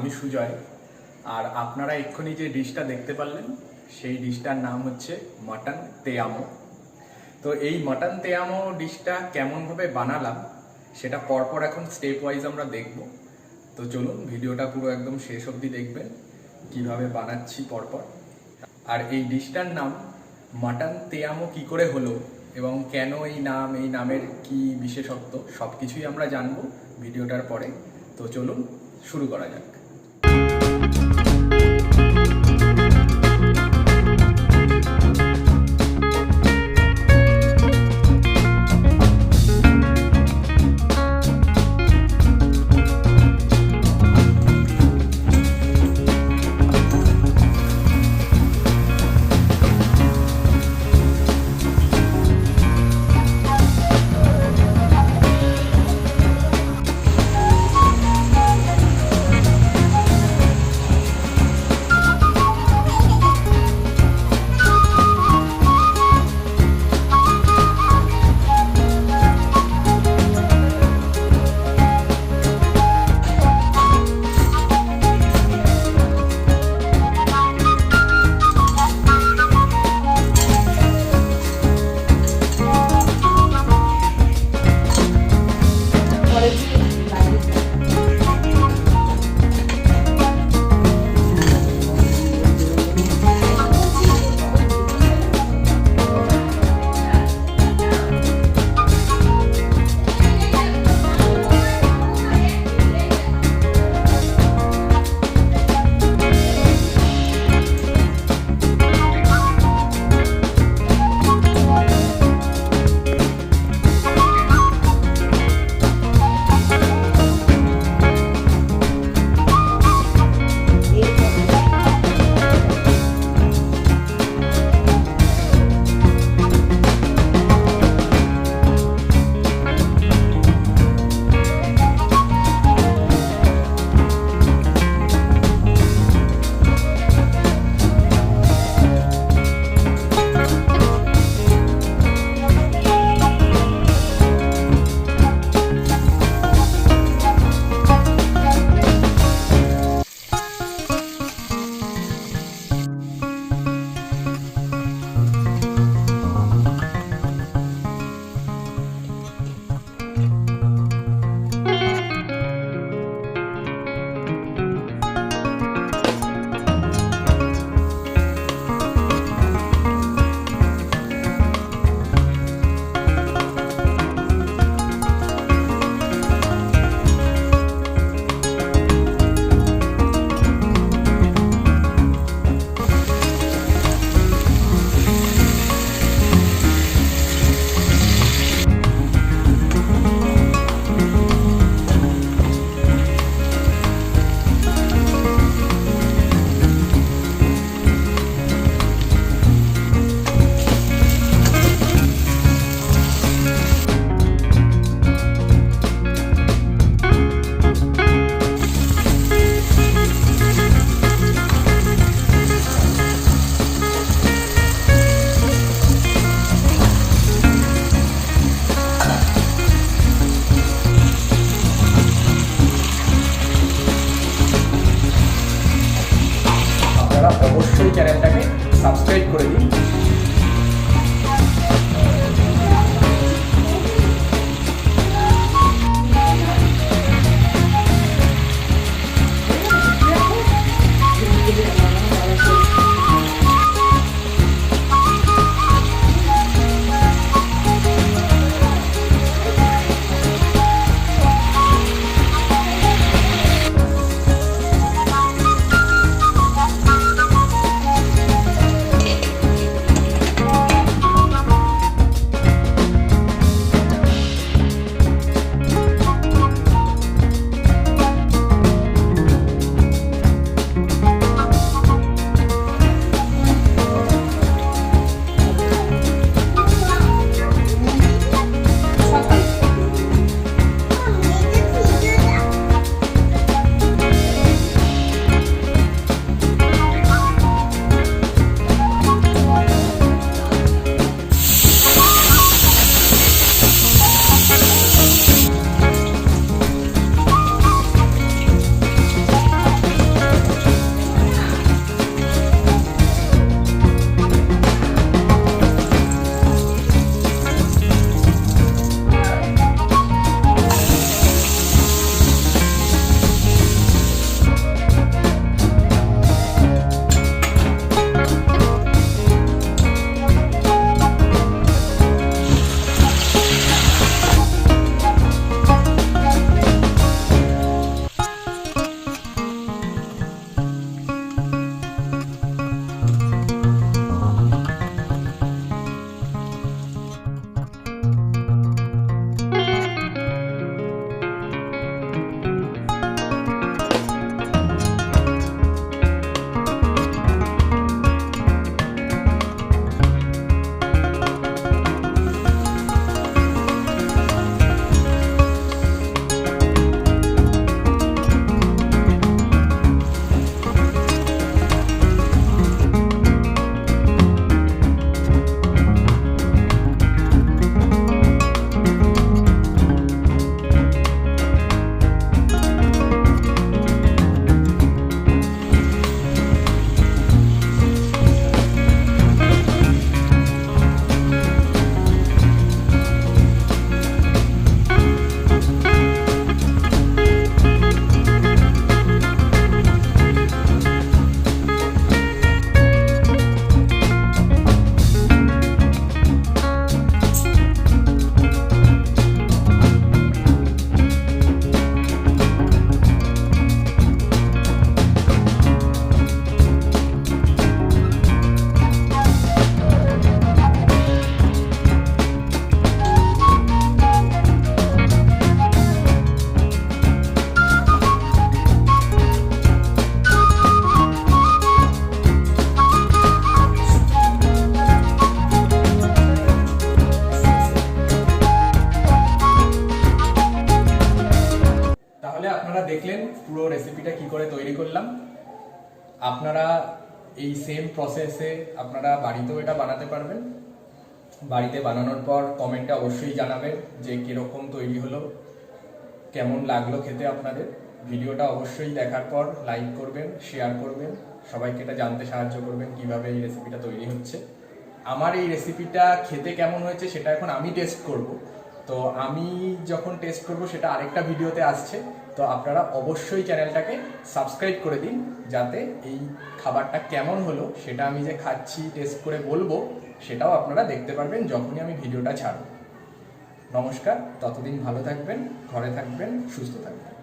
আমি সুজয়। আর আপনারা এক্ষুনি যে ডিশটা দেখতে পারলেন সেই ডিশটার নাম হচ্ছে মাটন তে আমো। তো এই মাটন তে আমো ডিশটা কেমনভাবে বানালাম সেটা পরপর এখন স্টেপ ওয়াইজ আমরা দেখব। তো চলুন ভিডিওটা পুরো একদম শেষ অবধি দেখবেন কিভাবে বানাচ্ছি পরপর। আর এই ডিশটার নাম মাটন তে আমো কী করে হলো এবং কেন এই নাম, এই নামের কি বিশেষত্ব সব কিছুই আমরা জানবো ভিডিওটার পরে। তো চলুন শুরু করা যাক। পুরো রেসিপিটা কি করে তৈরি করলাম। আপনারা এই সেম প্রসেসে আপনারা বাড়িতেও এটা বানাতে পারবেন। বাড়িতে বানানোর পর কমেন্টে অবশ্যই জানাবেন যে কীরকম তৈরি হলো, কেমন লাগলো খেতে আপনাদের। ভিডিওটা অবশ্যই দেখার পর লাইক করবেন, শেয়ার করবেন, সবাইকে এটা জানতে সাহায্য করবেন কিভাবে এই রেসিপিটা তৈরি হচ্ছে। আমার এই রেসিপিটা খেতে কেমন হয়েছে সেটা এখন আমি টেস্ট করব। তো আমি যখন টেস্ট করব সেটা আরেকটা ভিডিওতে আসছে। তো আপনারা অবশ্যই চ্যানেলটাকে সাবস্ক্রাইব করে দিন, যাতে এই খাবারটা কেমন হলো সেটা আমি যে খাচ্ছি টেস্ট করে বলবো সেটাও আপনারা দেখতে পারবেন যখনই আমি ভিডিওটা ছাড়ব। নমস্কার, ততদিন ভালো থাকবেন, ঘরে থাকবেন, সুস্থ থাকবেন।